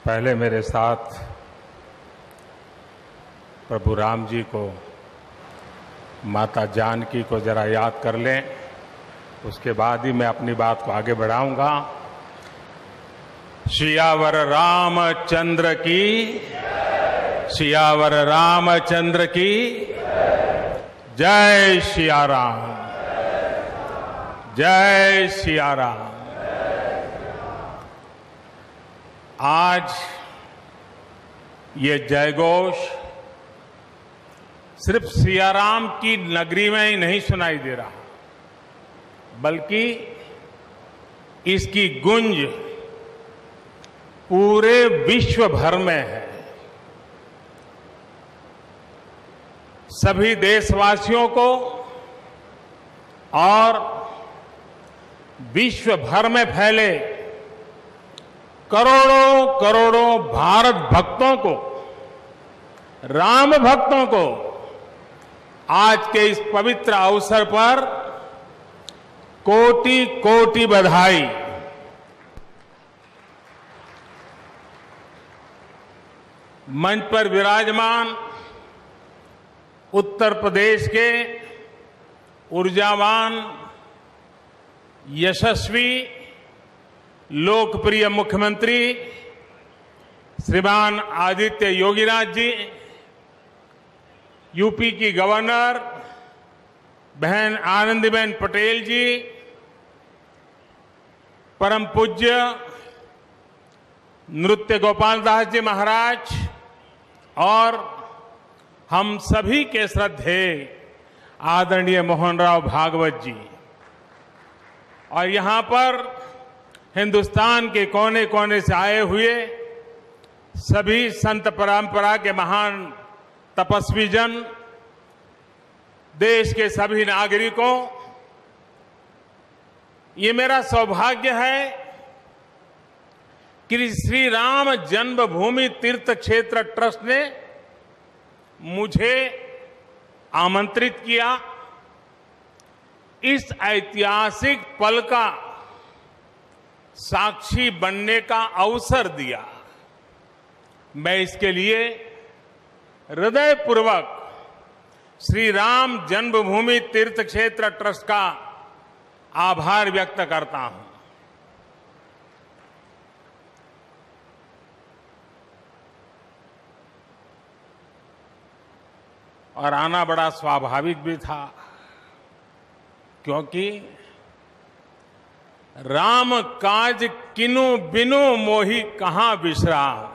पहले मेरे साथ प्रभु राम जी को, माता जानकी को जरा याद कर लें, उसके बाद ही मैं अपनी बात को आगे बढ़ाऊंगा। सियावर रामचंद्र की, सियावर रामचंद्र की जय सिया राम, जय सिया राम। आज ये जयघोष सिर्फ सियाराम की नगरी में ही नहीं सुनाई दे रहा, बल्कि इसकी गूंज पूरे विश्व भर में है। सभी देशवासियों को और विश्व भर में फैले करोड़ों करोड़ों भारत भक्तों को, राम भक्तों को आज के इस पवित्र अवसर पर कोटि कोटि बधाई। मंच पर विराजमान उत्तर प्रदेश के ऊर्जावान, यशस्वी, लोकप्रिय मुख्यमंत्री श्रीमान आदित्य योगीनाथ जी, यूपी की गवर्नर बहन आनंदीबेन पटेल जी, परम पूज्य नृत्य गोपाल दास जी महाराज और हम सभी के श्रद्धेय आदरणीय मोहन राव भागवत जी, और यहां पर हिंदुस्तान के कोने कोने से आए हुए सभी संत परंपरा के महान तपस्वी जन, देश के सभी नागरिकों, ये मेरा सौभाग्य है कि श्री राम जन्मभूमि तीर्थ क्षेत्र ट्रस्ट ने मुझे आमंत्रित किया, इस ऐतिहासिक पल का साक्षी बनने का अवसर दिया। मैं इसके लिए हृदयपूर्वक श्री राम जन्मभूमि तीर्थ क्षेत्र ट्रस्ट का आभार व्यक्त करता हूं। और आना बड़ा स्वाभाविक भी था, क्योंकि राम काज किनु बिनु मोहि कहां बिसराम।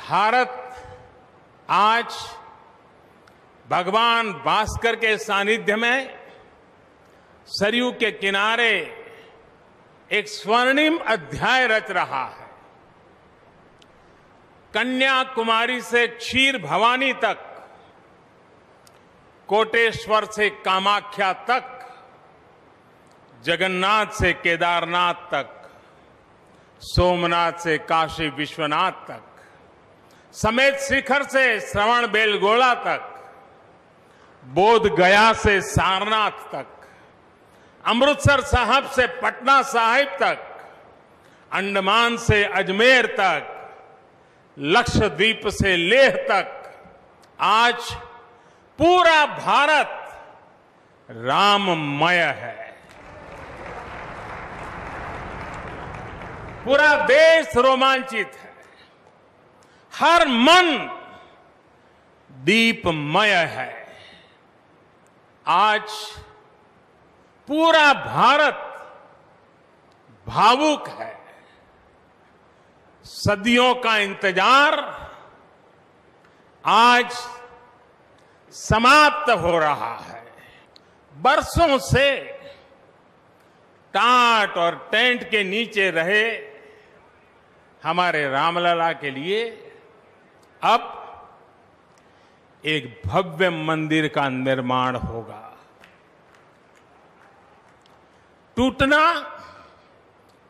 भारत आज भगवान भास्कर के सानिध्य में सरयू के किनारे एक स्वर्णिम अध्याय रच रहा है। कन्याकुमारी से क्षीर भवानी तक, कोटेश्वर से कामाख्या तक, जगन्नाथ से केदारनाथ तक, सोमनाथ से काशी विश्वनाथ तक, समेत शिखर से श्रवण बेलगोला तक, बोध गया से सारनाथ तक, अमृतसर साहब से पटना साहिब तक, अंडमान से अजमेर तक, लक्षद्वीप से लेह तक, आज पूरा भारत राममय है। पूरा देश रोमांचित है, हर मन दीपमय है। आज पूरा भारत भावुक है। सदियों का इंतजार आज समाप्त हो रहा है। बरसों से टाट और टेंट के नीचे रहे हमारे रामलला के लिए अब एक भव्य मंदिर का निर्माण होगा। टूटना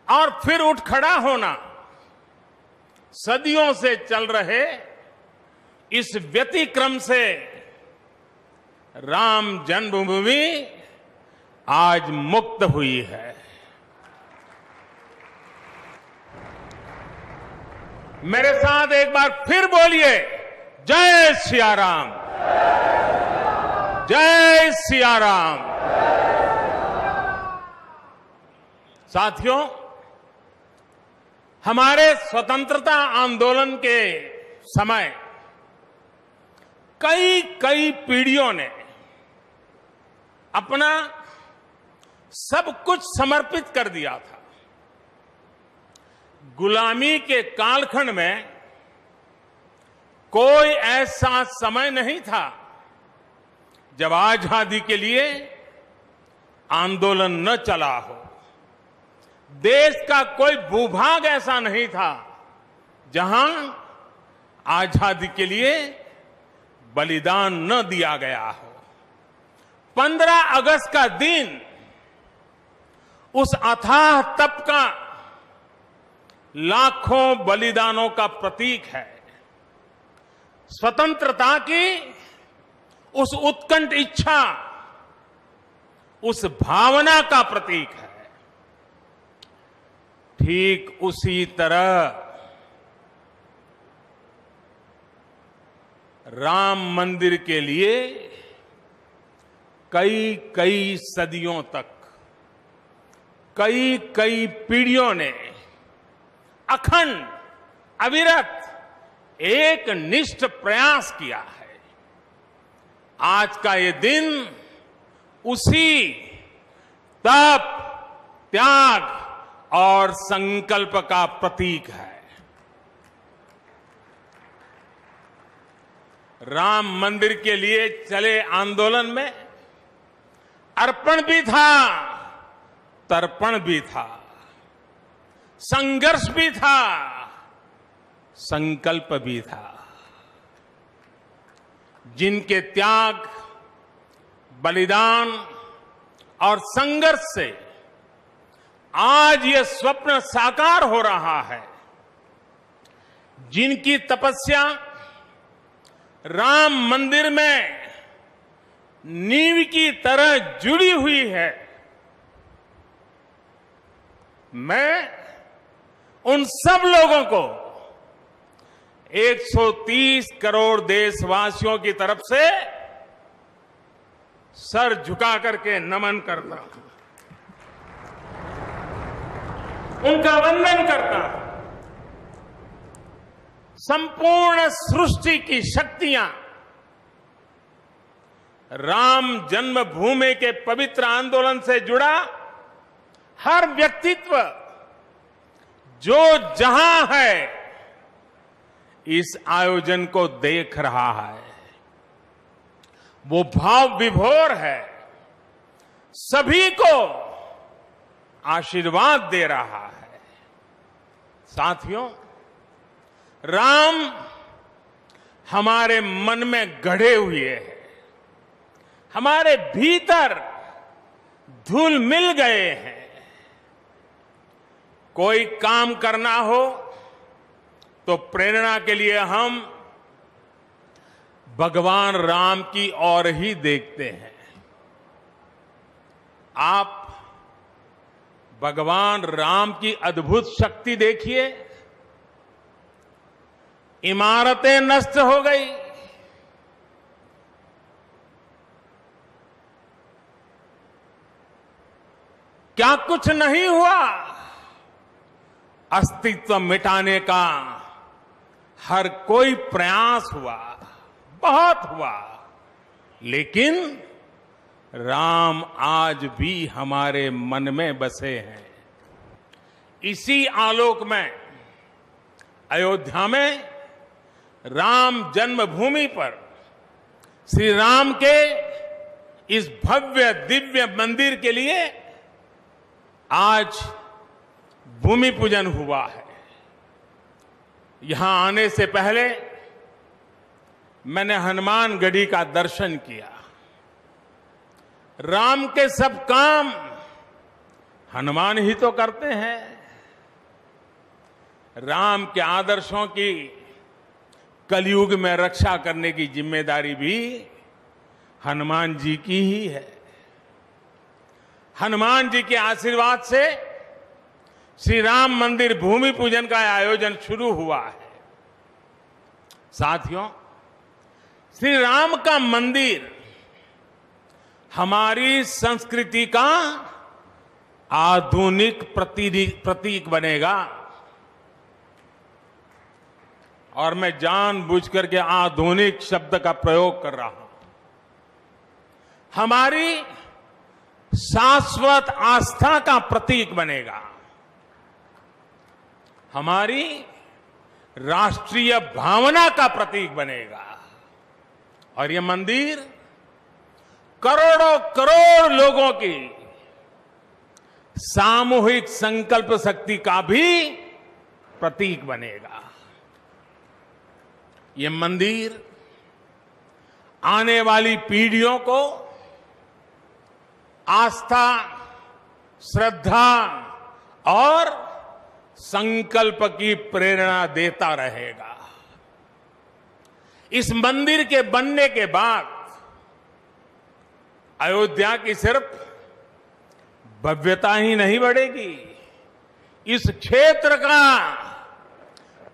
और फिर उठ खड़ा होना सदियों से चल रहे इस व्यतिक्रम से राम जन्मभूमि आज मुक्त हुई है। मेरे साथ एक बार फिर बोलिए, जय सिया राम, जय सिया राम। साथियों, हमारे स्वतंत्रता आंदोलन के समय कई पीढ़ियों ने अपना सब कुछ समर्पित कर दिया था। गुलामी के कालखंड में कोई ऐसा समय नहीं था जब आजादी के लिए आंदोलन न चला हो। देश का कोई भूभाग ऐसा नहीं था जहां आजादी के लिए बलिदान न दिया गया हो। 15 अगस्त का दिन उस अथाह तप का, लाखों बलिदानों का प्रतीक है। स्वतंत्रता की उस उत्कंठ इच्छा, उस भावना का प्रतीक है। ठीक उसी तरह राम मंदिर के लिए कई सदियों तक, कई पीढ़ियों ने अखंड, अविरत एक निष्ठ प्रयास किया है। आज का ये दिन उसी तप, त्याग और संकल्प का प्रतीक है। राम मंदिर के लिए चले आंदोलन में अर्पण भी था, तर्पण भी था, संघर्ष भी था, संकल्प भी था। जिनके त्याग, बलिदान और संघर्ष से आज ये स्वप्न साकार हो रहा है, जिनकी तपस्या राम मंदिर में नींव की तरह जुड़ी हुई है, मैं उन सब लोगों को 130 करोड़ देशवासियों की तरफ से सर झुका करके नमन करता हूं, उनका वंदन करता हूं। संपूर्ण सृष्टि की शक्तियां राम जन्मभूमि के पवित्र आंदोलन से जुड़ा हर व्यक्तित्व जो जहां है, इस आयोजन को देख रहा है, वो भाव विभोर है, सभी को आशीर्वाद दे रहा है। साथियों, राम हमारे मन में गढ़े हुए हैं, हमारे भीतर धुल मिल गए हैं। कोई काम करना हो तो प्रेरणा के लिए हम भगवान राम की ओर ही देखते हैं। आप भगवान राम की अद्भुत शक्ति देखिए। इमारतें नष्ट हो गई, क्या कुछ नहीं हुआ? अस्तित्व मिटाने का हर कोई प्रयास हुआ, बहुत हुआ, लेकिन राम आज भी हमारे मन में बसे हैं। इसी आलोक में अयोध्या में राम जन्मभूमि पर श्री राम के इस भव्य दिव्य मंदिर के लिए आज भूमि पूजन हुआ है। यहां आने से पहले मैंने हनुमानगढ़ी का दर्शन किया। राम के सब काम हनुमान ही तो करते हैं। राम के आदर्शों की कलयुग में रक्षा करने की जिम्मेदारी भी हनुमान जी की ही है। हनुमान जी के आशीर्वाद से श्री राम मंदिर भूमि पूजन का आयोजन शुरू हुआ है। साथियों, श्री राम का मंदिर हमारी संस्कृति का आधुनिक प्रतीक बनेगा। और मैं जानबूझकर के आधुनिक शब्द का प्रयोग कर रहा हूं। हमारी शाश्वत आस्था का प्रतीक बनेगा, हमारी राष्ट्रीय भावना का प्रतीक बनेगा। और यह मंदिर करोड़ों करोड़ लोगों की सामूहिक संकल्प शक्ति का भी प्रतीक बनेगा। यह मंदिर आने वाली पीढ़ियों को आस्था, श्रद्धा और संकल्प की प्रेरणा देता रहेगा। इस मंदिर के बनने के बाद अयोध्या की सिर्फ भव्यता ही नहीं बढ़ेगी, इस क्षेत्र का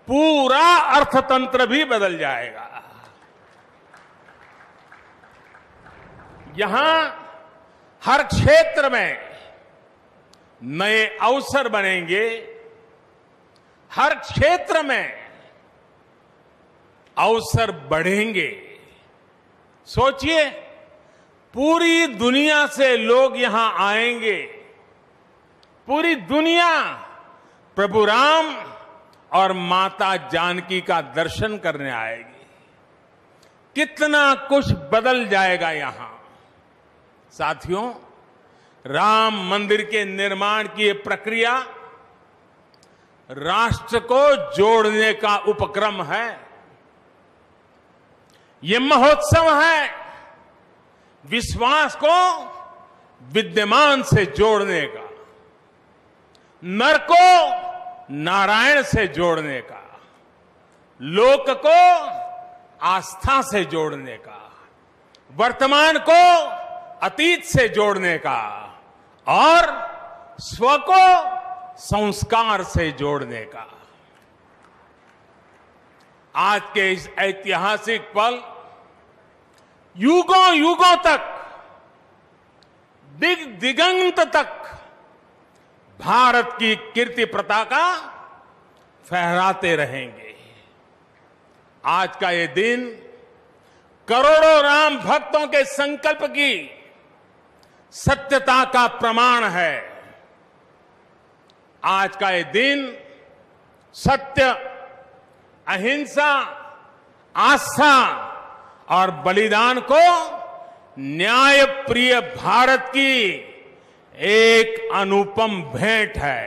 पूरा अर्थतंत्र भी बदल जाएगा। यहां हर क्षेत्र में नए अवसर बनेंगे, हर क्षेत्र में अवसर बढ़ेंगे। सोचिए, पूरी दुनिया से लोग यहां आएंगे, पूरी दुनिया प्रभु राम और माता जानकी का दर्शन करने आएगी। कितना कुछ बदल जाएगा यहां। साथियों, राम मंदिर के निर्माण की यह प्रक्रिया राष्ट्र को जोड़ने का उपक्रम है। यह महोत्सव है विश्वास को विद्यमान से जोड़ने का, नर को नारायण से जोड़ने का, लोक को आस्था से जोड़ने का, वर्तमान को अतीत से जोड़ने का और स्व को संस्कार से जोड़ने का। आज के इस ऐतिहासिक पल युगों युगों तक, दिग दिगंत तक भारत की कीर्ति पताका फहराते रहेंगे। आज का ये दिन करोड़ों राम भक्तों के संकल्प की सत्यता का प्रमाण है। आज का ये दिन सत्य, अहिंसा, आस्था और बलिदान को न्याय प्रिय भारत की एक अनुपम भेंट है।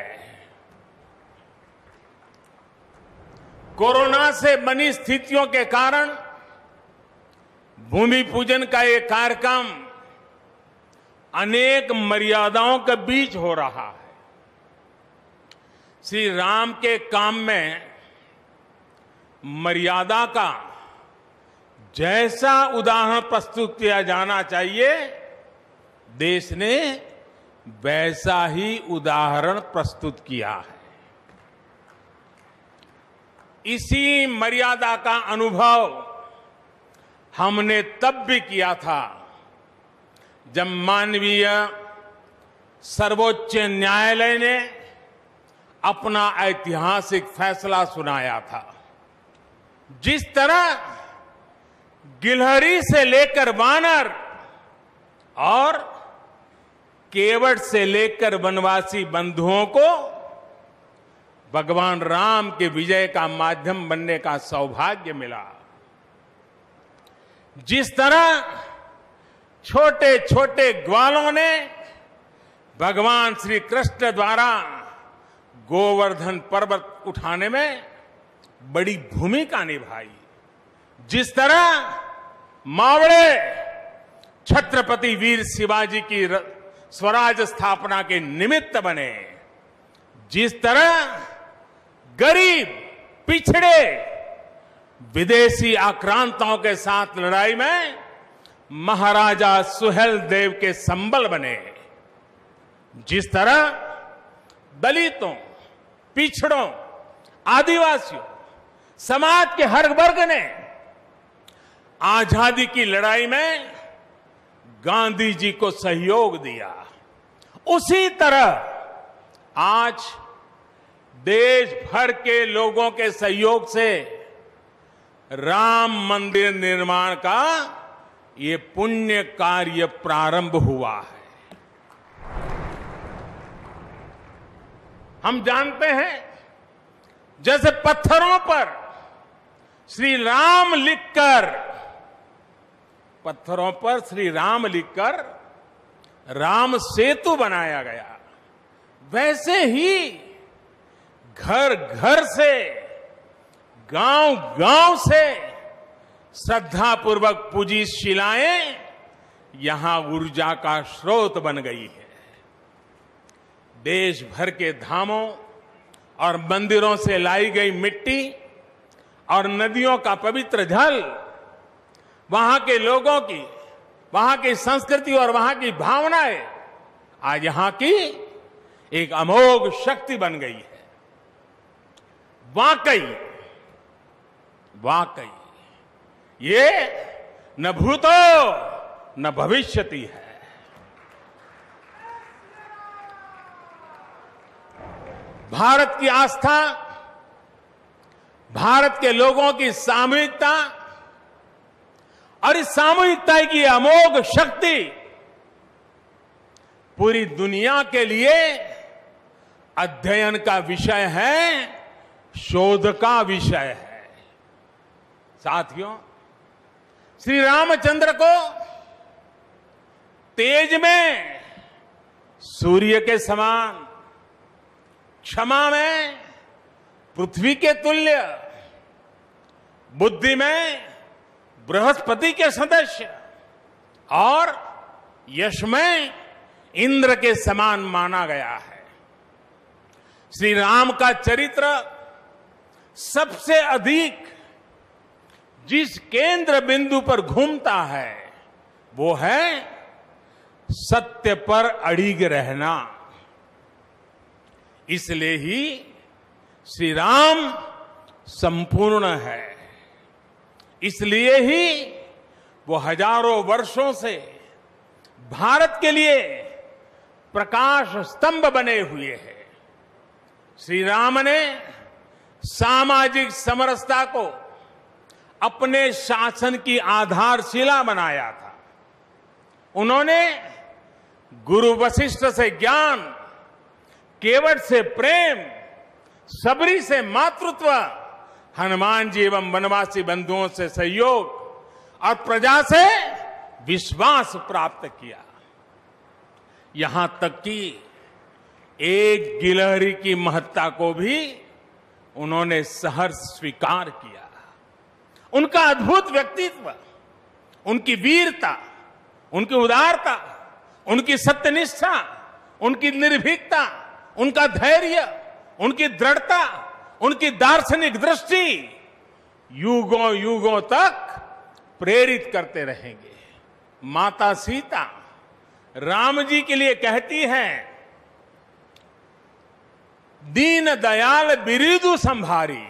कोरोना से बनी स्थितियों के कारण भूमि पूजन का ये कार्यक्रम अनेक मर्यादाओं के बीच हो रहा है। श्री राम के काम में मर्यादा का जैसा उदाहरण प्रस्तुत किया जाना चाहिए, देश ने वैसा ही उदाहरण प्रस्तुत किया है। इसी मर्यादा का अनुभव हमने तब भी किया था जब मानवीय सर्वोच्च न्यायालय ने अपना ऐतिहासिक फैसला सुनाया था। जिस तरह गिलहरी से लेकर वानर और केवट से लेकर वनवासी बंधुओं को भगवान राम के विजय का माध्यम बनने का सौभाग्य मिला, जिस तरह छोटे छोटे ग्वालों ने भगवान श्री कृष्ण द्वारा गोवर्धन पर्वत उठाने में बड़ी भूमिका निभाई, जिस तरह मावड़े छत्रपति वीर शिवाजी की स्वराज स्थापना के निमित्त बने, जिस तरह गरीब, पिछड़े, विदेशी आक्रांताओं के साथ लड़ाई में महाराजा सुहेल देव के संबल बने, जिस तरह दलितों, पिछड़ों, आदिवासियों, समाज के हर वर्ग ने आजादी की लड़ाई में गांधी जी को सहयोग दिया, उसी तरह आज देश भर के लोगों के सहयोग से राम मंदिर निर्माण का ये पुण्य कार्य प्रारंभ हुआ है। हम जानते हैं, जैसे पत्थरों पर श्री राम लिखकर राम सेतु बनाया गया, वैसे ही घर घर से, गांव गांव से श्रद्धापूर्वक पूजी शिलाएं यहां ऊर्जा का स्रोत बन गई है। देश भर के धामों और मंदिरों से लाई गई मिट्टी और नदियों का पवित्र जल वहां के लोगों की, वहां की संस्कृति और वहां की भावनाएं आज यहां की एक अमोघ शक्ति बन गई है। वाकई ये न भूतो न भविष्यति है। भारत की आस्था, भारत के लोगों की सामूहिकता और इस सामूहिकता की अमोघ शक्ति पूरी दुनिया के लिए अध्ययन का विषय है, शोध का विषय है। साथियों, श्री रामचंद्र को तेज में सूर्य के समान, क्षमा में पृथ्वी के तुल्य, बुद्धि में बृहस्पति के सदस्य और यश में इंद्र के समान माना गया है। श्री राम का चरित्र सबसे अधिक जिस केंद्र बिंदु पर घूमता है वो है सत्य पर अड़िग रहना। इसलिए ही श्री राम संपूर्ण है, इसलिए ही वो हजारों वर्षों से भारत के लिए प्रकाश स्तंभ बने हुए हैं। श्री राम ने सामाजिक समरसता को अपने शासन की आधारशिला बनाया था। उन्होंने गुरु वशिष्ठ से ज्ञान, केवट से प्रेम, सबरी से मातृत्व, हनुमान जी एवं वनवासी बंधुओं से सहयोग और प्रजा से विश्वास प्राप्त किया। यहां तक कि एक गिलहरी की महत्ता को भी उन्होंने सहर्ष स्वीकार किया। उनका अद्भुत व्यक्तित्व, उनकी वीरता, उनकी उदारता, उनकी सत्यनिष्ठा, उनकी निर्भीकता, उनका धैर्य, उनकी दृढ़ता, उनकी दार्शनिक दृष्टि युगों युगों तक प्रेरित करते रहेंगे। माता सीता राम जी के लिए कहती हैं, दीन दयाल बिरिदु संभारी,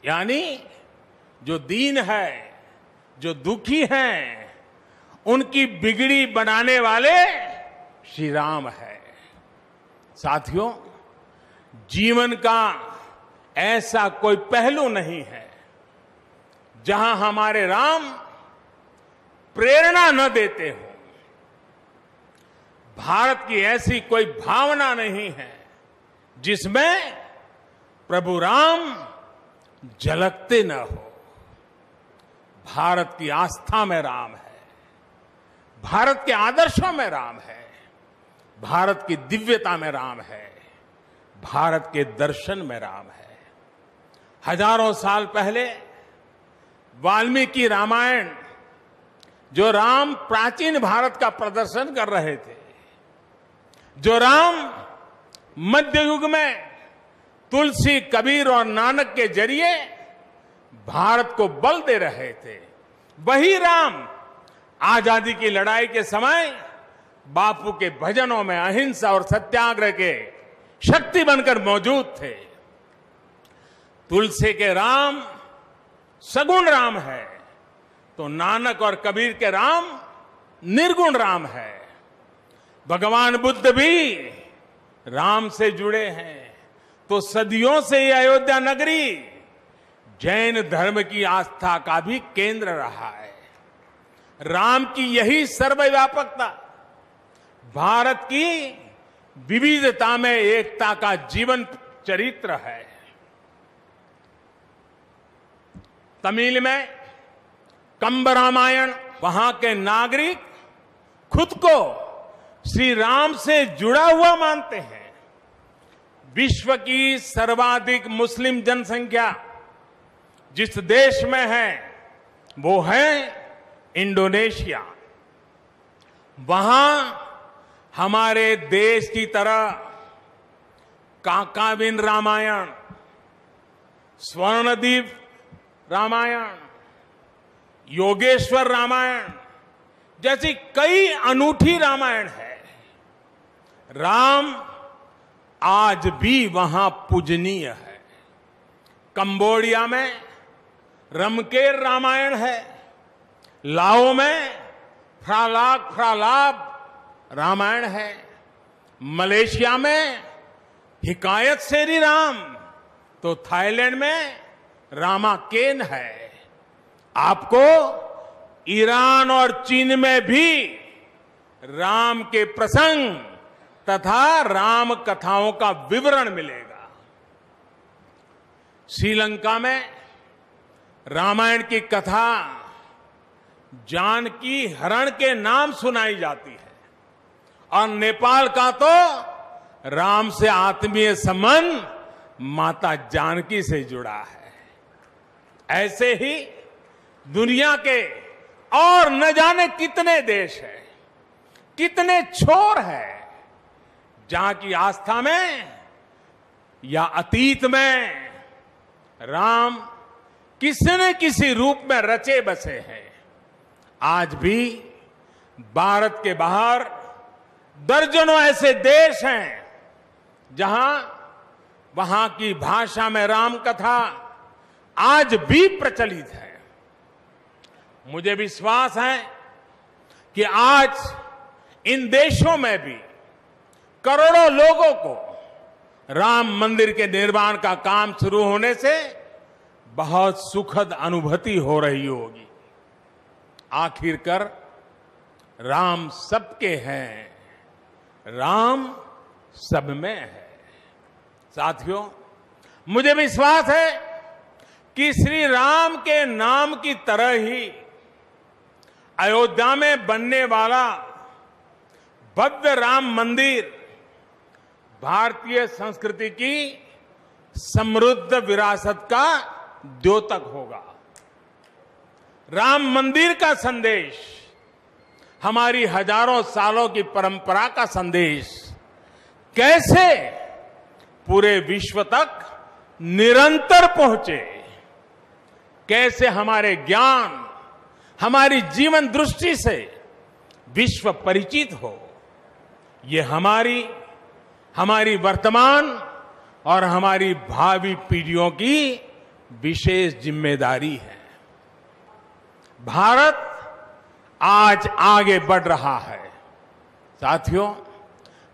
यानी जो दीन है, जो दुखी हैं, उनकी बिगड़ी बनाने वाले श्री राम है। साथियों, जीवन का ऐसा कोई पहलू नहीं है जहां हमारे राम प्रेरणा न देते हो। भारत की ऐसी कोई भावना नहीं है जिसमें प्रभु राम झलकते न हो। भारत की आस्था में राम है, भारत के आदर्शों में राम है, भारत की दिव्यता में राम है, भारत के दर्शन में राम है। हजारों साल पहले वाल्मीकि रामायण, जो राम प्राचीन भारत का प्रदर्शन कर रहे थे, जो राम मध्य युग में तुलसी, कबीर और नानक के जरिए भारत को बल दे रहे थे, वही राम आजादी की लड़ाई के समय बापू के भजनों में अहिंसा और सत्याग्रह के शक्ति बनकर मौजूद थे। तुलसी के राम सगुण राम है, तो नानक और कबीर के राम निर्गुण राम है। भगवान बुद्ध भी राम से जुड़े हैं, तो सदियों से ये अयोध्या नगरी जैन धर्म की आस्था का भी केंद्र रहा है। राम की यही सर्वव्यापकता भारत की विविधता में एकता का जीवन चरित्र है। तमिल में कंब रामायण, वहां के नागरिक खुद को श्री राम से जुड़ा हुआ मानते हैं। विश्व की सर्वाधिक मुस्लिम जनसंख्या जिस देश में है वो है इंडोनेशिया। वहां हमारे देश की तरह काकाविन रामायण, स्वर्णदीप रामायण, योगेश्वर रामायण जैसी कई अनूठी रामायण है। राम आज भी वहां पूजनीय है। कंबोडिया में रमकेर रामायण है, लाओ में फ्रालाब रामायण है, मलेशिया में हिकायत शेरी राम, तो थाईलैंड में रामाकेन है। आपको ईरान और चीन में भी राम के प्रसंग तथा राम कथाओं का विवरण मिलेगा। श्रीलंका में रामायण की कथा जानकी हरण के नाम सुनाई जाती है, और नेपाल का तो राम से आत्मीय संबंध माता जानकी से जुड़ा है। ऐसे ही दुनिया के और न जाने कितने देश हैं, कितने छोर हैं, जहां की आस्था में या अतीत में राम किसी न किसी रूप में रचे बसे हैं। आज भी भारत के बाहर दर्जनों ऐसे देश हैं जहां वहां की भाषा में राम कथा आज भी प्रचलित है। मुझे विश्वास है कि आज इन देशों में भी करोड़ों लोगों को राम मंदिर के निर्माण का काम शुरू होने से बहुत सुखद अनुभूति हो रही होगी। आखिरकार राम सबके हैं, राम सब में है। साथियों, मुझे विश्वास है कि श्री राम के नाम की तरह ही अयोध्या में बनने वाला भव्य राम मंदिर भारतीय संस्कृति की समृद्ध विरासत का द्योतक होगा। राम मंदिर का संदेश हमारी हजारों सालों की परंपरा का संदेश कैसे पूरे विश्व तक निरंतर पहुंचे, कैसे हमारे ज्ञान, हमारी जीवन दृष्टि से विश्व परिचित हो, ये हमारी वर्तमान और हमारी भावी पीढ़ियों की विशेष जिम्मेदारी है। भारत आज आगे बढ़ रहा है। साथियों,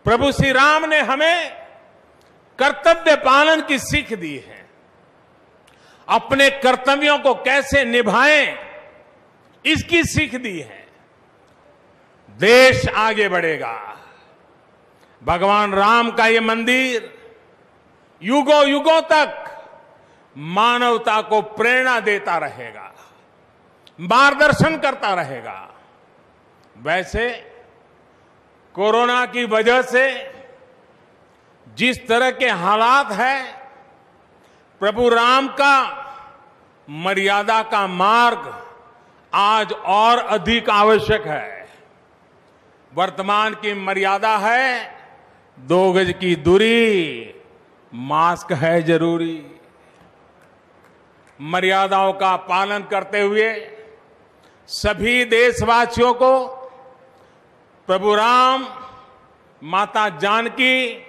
प्रभु श्री राम ने हमें कर्तव्य पालन की सीख दी है। अपने कर्तव्यों को कैसे निभाएं, इसकी सीख दी है। देश आगे बढ़ेगा। भगवान राम का ये मंदिर युगों युगों तक मानवता को प्रेरणा देता रहेगा, मार्गदर्शन करता रहेगा। वैसे कोरोना की वजह से जिस तरह के हालात हैं, प्रभु राम का मर्यादा का मार्ग आज और अधिक आवश्यक है। वर्तमान की मर्यादा है 2 गज की दूरी, मास्क है जरूरी। मर्यादाओं का पालन करते हुए सभी देशवासियों को प्रभु राम माता जानकी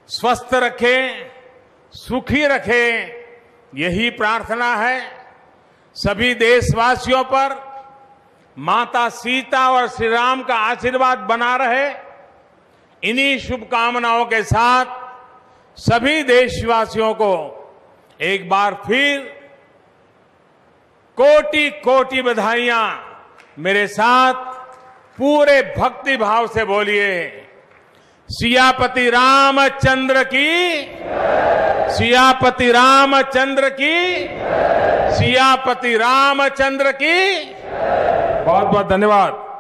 स्वस्थ रखे, सुखी रखे, यही प्रार्थना है। सभी देशवासियों पर माता सीता और श्री राम का आशीर्वाद बना रहे। इन्हीं शुभकामनाओं के साथ सभी देशवासियों को एक बार फिर कोटि कोटि बधाइयां। मेरे साथ पूरे भक्ति भाव से बोलिए, सियापति रामचंद्र की, सियापति रामचंद्र की, सियापति रामचंद्र की। बहुत बहुत धन्यवाद।